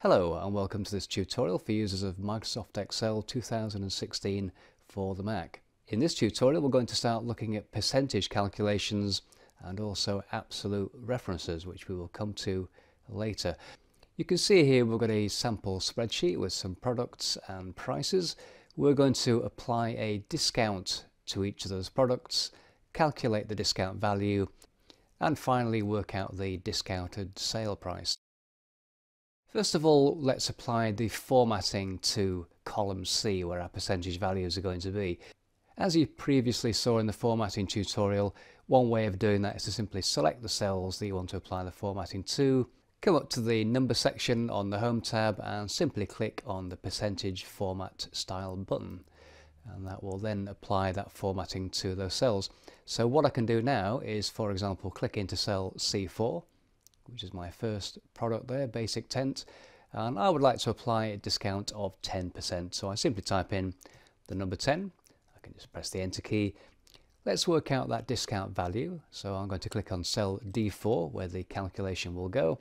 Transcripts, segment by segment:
Hello and welcome to this tutorial for users of Microsoft Excel 2016 for the Mac. In this tutorial we're going to start looking at percentage calculations and also absolute references, which we will come to later. You can see here we've got a sample spreadsheet with some products and prices. We're going to apply a discount to each of those products, calculate the discount value, and finally work out the discounted sale price. First of all, let's apply the formatting to column C, where our percentage values are going to be. As you previously saw in the formatting tutorial, one way of doing that is to simply select the cells that you want to apply the formatting to, come up to the number section on the Home tab and simply click on the percentage format style button. And that will then apply that formatting to those cells. So what I can do now is, for example, click into cell C4, which is my first product there, basic tent, and I would like to apply a discount of 10%. So I simply type in the number 10, I can just press the enter key. Let's work out that discount value. So I'm going to click on cell D4 where the calculation will go,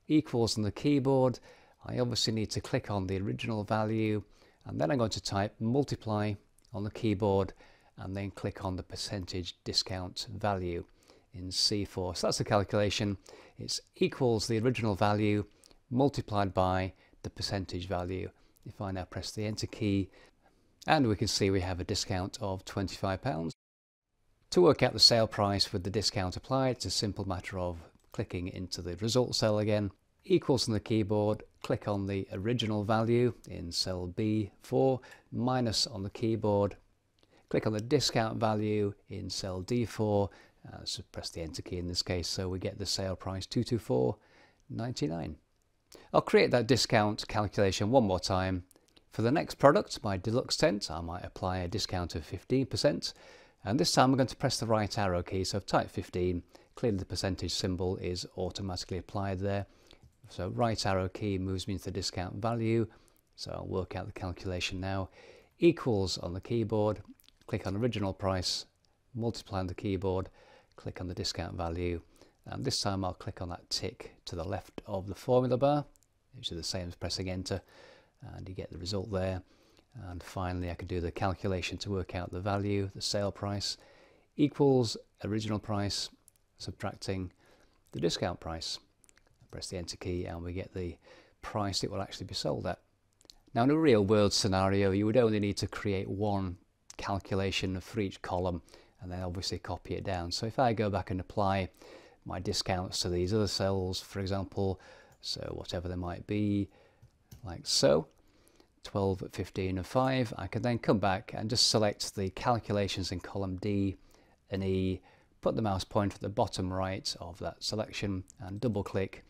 equals on the keyboard. I obviously need to click on the original value, and then I'm going to type multiply on the keyboard and then click on the percentage discount value in C4. So that's the calculation. It's equals the original value multiplied by the percentage value. If I now press the enter key, and we can see we have a discount of £25. To work out the sale price with the discount applied, it's a simple matter of clicking into the result cell again, equals on the keyboard, click on the original value in cell B4, minus on the keyboard, click on the discount value in cell D4, so press the enter key in this case, so we get the sale price £224.99. I'll create that discount calculation one more time. For the next product, my deluxe tent, I might apply a discount of 15%, and this time I'm going to press the right arrow key, so I've typed 15, clearly the percentage symbol is automatically applied there. So right arrow key moves me into the discount value, so I'll work out the calculation now. Equals on the keyboard, click on original price, multiply on the keyboard, click on the discount value, and this time I'll click on that tick to the left of the formula bar, which is the same as pressing enter, and you get the result there. And finally I can do the calculation to work out the value, the sale price, equals original price subtracting the discount price. Press the enter key and we get the price it will actually be sold at. Now in a real world scenario you would only need to create one calculation for each column and then obviously copy it down. So if I go back and apply my discounts to these other cells, for example, so whatever they might be, like so, 12, 15 and 5, I can then come back and just select the calculations in column D and E, put the mouse pointer at the bottom right of that selection and double click,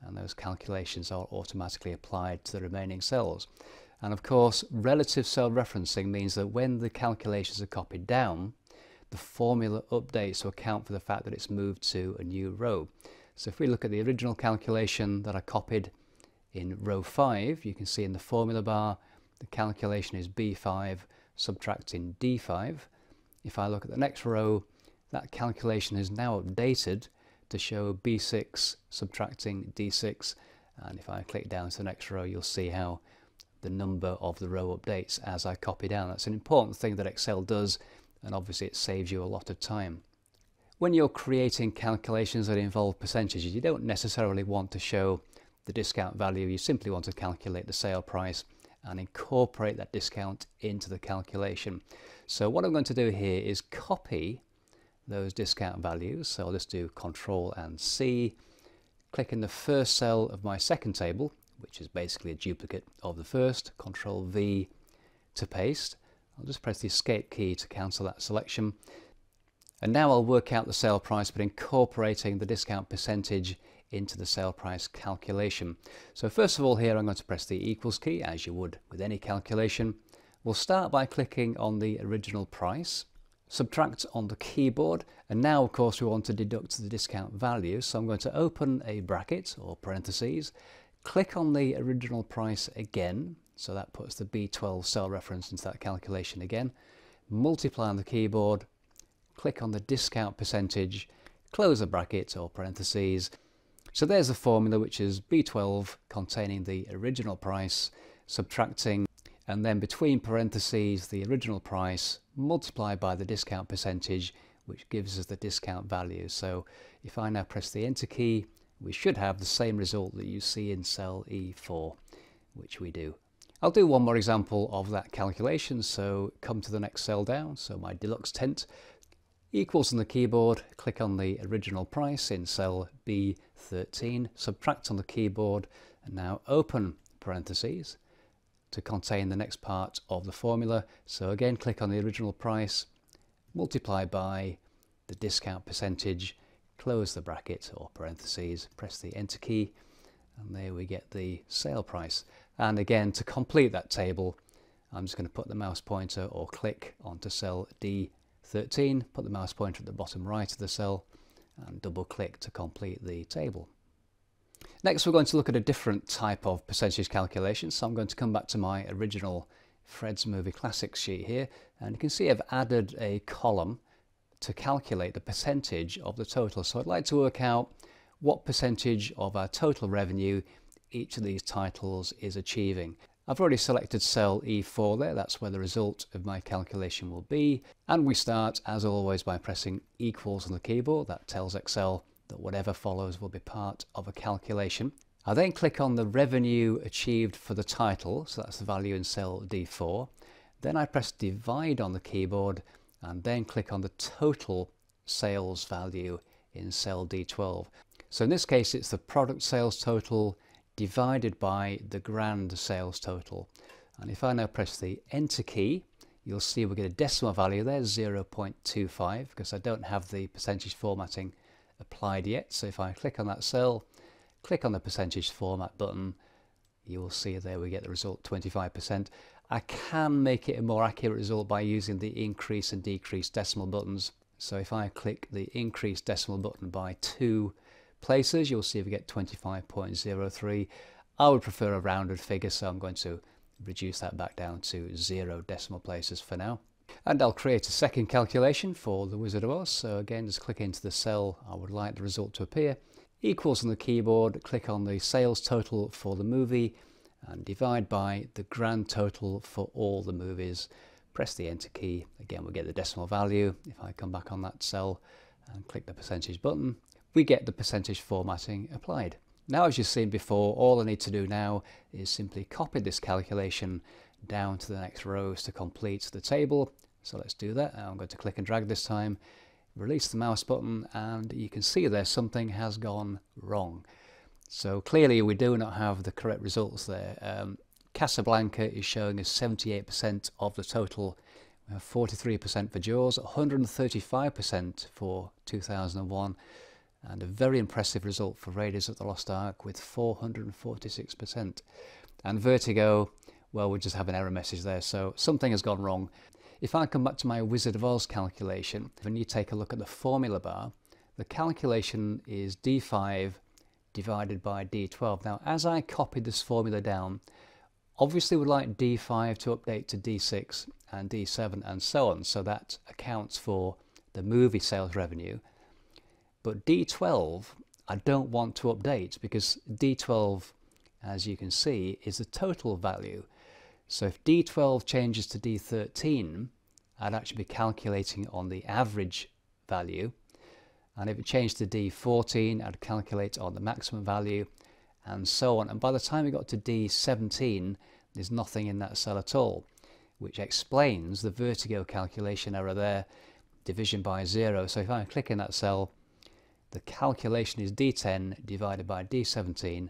and those calculations are automatically applied to the remaining cells. And of course, relative cell referencing means that when the calculations are copied down, the formula updates to account for the fact that it's moved to a new row. So if we look at the original calculation that I copied in row 5, you can see in the formula bar the calculation is B5 subtracting D5. If I look at the next row, that calculation is now updated to show B6 subtracting D6, and if I click down to the next row you'll see how the number of the row updates as I copy down. That's an important thing that Excel does, and obviously it saves you a lot of time. When you're creating calculations that involve percentages, you don't necessarily want to show the discount value, you simply want to calculate the sale price and incorporate that discount into the calculation. So what I'm going to do here is copy those discount values, so I'll just do Control and C, click in the first cell of my second table, which is basically a duplicate of the first, Control V to paste. I'll just press the escape key to cancel that selection. And now I'll work out the sale price but incorporating the discount percentage into the sale price calculation. So first of all here I'm going to press the equals key as you would with any calculation. We'll start by clicking on the original price, subtract on the keyboard, and now of course we want to deduct the discount value, so I'm going to open a bracket or parentheses, click on the original price again, so that puts the B12 cell reference into that calculation again, multiply on the keyboard, click on the discount percentage, close the bracket or parentheses, So there's the formula, which is B12 containing the original price, subtracting, and then between parentheses the original price multiplied by the discount percentage, which gives us the discount value. So if I now press the enter key, we should have the same result that you see in cell E4, which we do. I'll do one more example of that calculation. So come to the next cell down, so my deluxe tent, equals on the keyboard, click on the original price in cell B13, subtract on the keyboard, and now open parentheses to contain the next part of the formula. So again, click on the original price, multiply by the discount percentage, close the bracket or parentheses, press the enter key, and there we get the sale price. And again, to complete that table, I'm just going to put the mouse pointer or click onto cell D13, put the mouse pointer at the bottom right of the cell, and double click to complete the table. Next, we're going to look at a different type of percentage calculation. So I'm going to come back to my original Fred's Movie Classics sheet here, and you can see I've added a column to calculate the percentage of the total. So I'd like to work out what percentage of our total revenue each of these titles is achieving. I've already selected cell E4 there, that's where the result of my calculation will be. And we start, as always, by pressing equals on the keyboard. That tells Excel that whatever follows will be part of a calculation. I then click on the revenue achieved for the title, so that's the value in cell D4. Then I press divide on the keyboard and then click on the total sales value in cell D12. So in this case, it's the product sales total divided by the grand sales total. And if I now press the enter key, you'll see we get a decimal value there, 0.25, because I don't have the percentage formatting applied yet. So if I click on that cell, click on the percentage format button, you will see there we get the result 25%. I can make it a more accurate result by using the increase and decrease decimal buttons. So if I click the increase decimal button by 2 places, you'll see we get 25.03. I would prefer a rounded figure, so I'm going to reduce that back down to 0 decimal places for now. And I'll create a second calculation for the Wizard of Oz. So again, just click into the cell I would like the result to appear. Equals on the keyboard, click on the sales total for the movie and divide by the grand total for all the movies. Press the enter key. Again, we'll get the decimal value. If I come back on that cell and click the percentage button, we get the percentage formatting applied. Now, as you've seen before, all I need to do now is simply copy this calculation down to the next rows to complete the table. So let's do that. I'm going to click and drag this time, release the mouse button, and you can see there something has gone wrong. So clearly we do not have the correct results there. Casablanca is showing us 78% of the total. We have 43% for Jaws, 135% for 2001, and a very impressive result for Raiders of the Lost Ark with 446%. And Vertigo, well, we just have an error message there, so something has gone wrong. If I come back to my Wizard of Oz calculation, and you take a look at the formula bar, the calculation is D5 divided by D12. Now, as I copied this formula down, obviously we'd like D5 to update to D6 and D7 and so on, so that accounts for the movie sales revenue. But D12, I don't want to update because D12, as you can see, is the total value. So if D12 changes to D13, I'd actually be calculating on the average value. And if it changed to D14, I'd calculate on the maximum value, and so on. And by the time we got to D17, there's nothing in that cell at all, which explains the Vertigo calculation error there, division by 0. So if I click in that cell, the calculation is D10 divided by D17,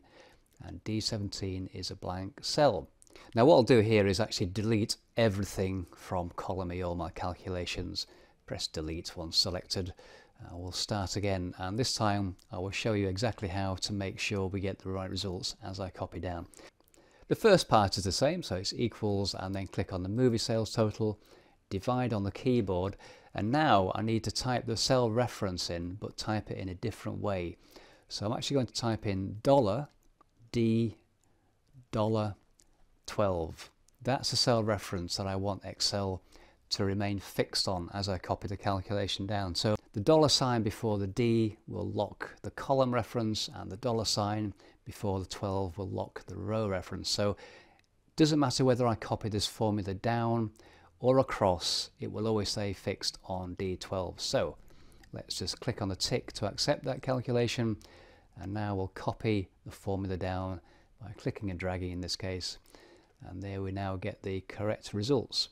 and D17 is a blank cell. Now what I'll do here is actually delete everything from column E, all my calculations. Press delete once selected. We'll start again, and this time I will show you exactly how to make sure we get the right results as I copy down. The first part is the same, so it's equals and then click on the movie sales total, divide on the keyboard, and now I need to type the cell reference in, but type it in a different way. So I'm actually going to type in $D $12. That's the cell reference that I want Excel to remain fixed on as I copy the calculation down. So the dollar sign before the D will lock the column reference, and the dollar sign before the 12 will lock the row reference. So it doesn't matter whether I copy this formula down or across, it will always stay fixed on D12. So let's just click on the tick to accept that calculation, and now we'll copy the formula down by clicking and dragging in this case, and there we now get the correct results.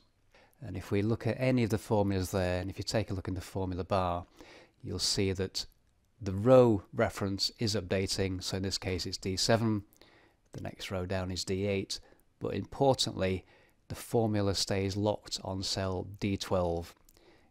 And if we look at any of the formulas there, and if you take a look in the formula bar, you'll see that the row reference is updating. So in this case it's D7, the next row down is D8, but importantly the formula stays locked on cell D12,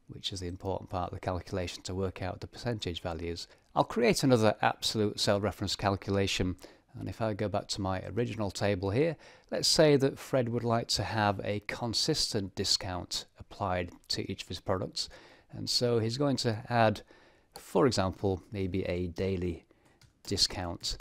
which is the important part of the calculation to work out the percentage values. I'll create another absolute cell reference calculation, and if I go back to my original table here, let's say that Fred would like to have a consistent discount applied to each of his products, and so he's going to add, for example, maybe a daily discount.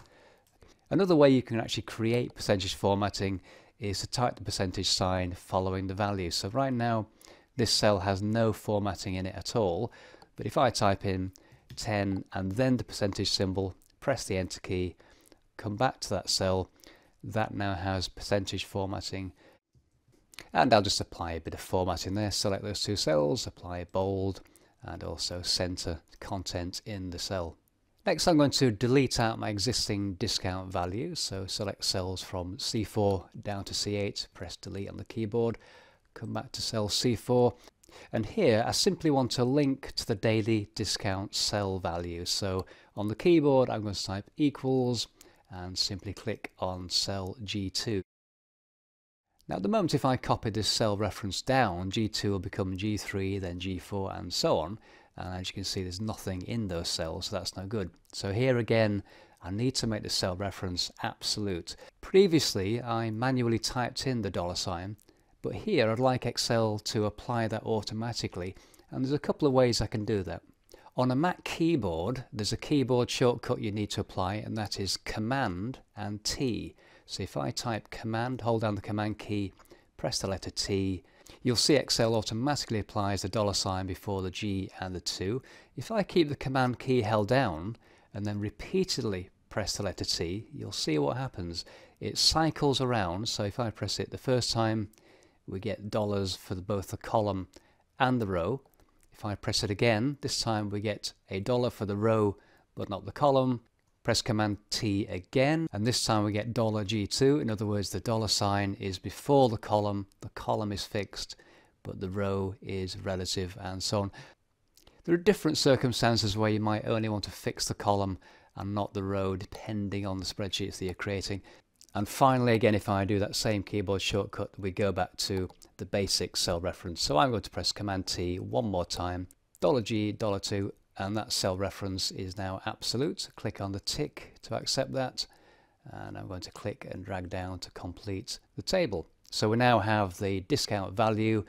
Another way you can actually create percentage formatting is to type the percentage sign following the value. So right now this cell has no formatting in it at all, but if I type in 10 and then the percentage symbol, press the enter key, come back to that cell, that now has percentage formatting, and I'll just apply a bit of formatting there. Select those two cells, apply bold, and also center content in the cell. Next I'm going to delete out my existing discount values, so select cells from C4 down to C8, press delete on the keyboard, come back to cell C4, and here I simply want to link to the daily discount cell value. So on the keyboard I'm going to type equals and simply click on cell G2. Now at the moment if I copy this cell reference down, G2 will become G3, then G4 and so on, and as you can see there's nothing in those cells, so that's no good. So here again I need to make the cell reference absolute. Previously I manually typed in the dollar sign, but here I'd like Excel to apply that automatically, and there's a couple of ways I can do that. On a Mac keyboard there's a keyboard shortcut you need to apply, and that is Command and T. So if I type Command, hold down the Command key, press the letter T, you'll see Excel automatically applies the dollar sign before the G and the 2. If I keep the Command key held down and then repeatedly press the letter T, you'll see what happens. It cycles around, so if I press it the first time we get dollars for both the column and the row. If I press it again, this time we get a dollar for the row but not the column. Press Command T again, and this time we get $G2. In other words, the dollar sign is before the column is fixed, but the row is relative, and so on. There are different circumstances where you might only want to fix the column and not the row, depending on the spreadsheets that you're creating. And finally, again, if I do that same keyboard shortcut, we go back to the basic cell reference. So I'm going to press Command T one more time, $G, $2, and that cell reference is now absolute. Click on the tick to accept that, and I'm going to click and drag down to complete the table. So we now have the discount value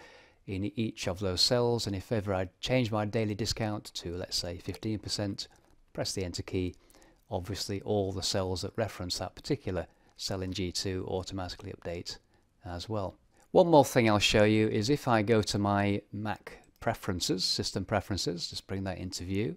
in each of those cells, and if ever I change my daily discount to, let's say, 15%, press the enter key, obviously all the cells that reference that particular cell in G2 automatically update as well. One more thing I'll show you is if I go to my Mac preferences, system preferences, just bring that into view,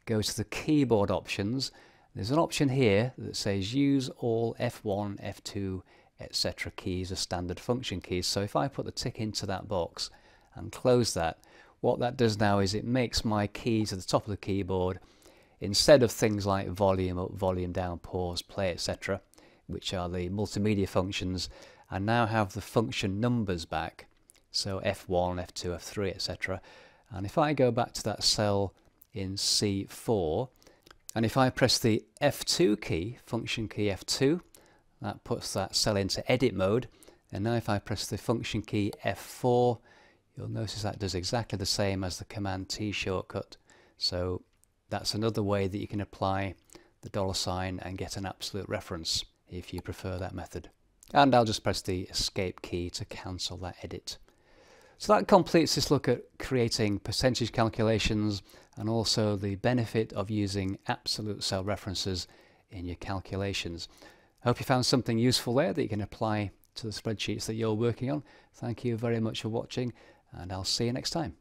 go to the keyboard options, there's an option here that says use all F1, F2, etc. keys as standard function keys. So if I put the tick into that box and close that, what that does now is it makes my keys at the top of the keyboard, instead of things like volume up, volume down, pause, play, etc., which are the multimedia functions, I now have the function numbers back. So F1, F2, F3, etc. And if I go back to that cell in C4, and if I press the F2 key, function key F2, that puts that cell into edit mode. And now if I press the function key F4, you'll notice that does exactly the same as the Command T shortcut. So that's another way that you can apply the dollar sign and get an absolute reference if you prefer that method. And I'll just press the escape key to cancel that edit. So that completes this look at creating percentage calculations and also the benefit of using absolute cell references in your calculations. I hope you found something useful there that you can apply to the spreadsheets that you're working on. Thank you very much for watching, and I'll see you next time.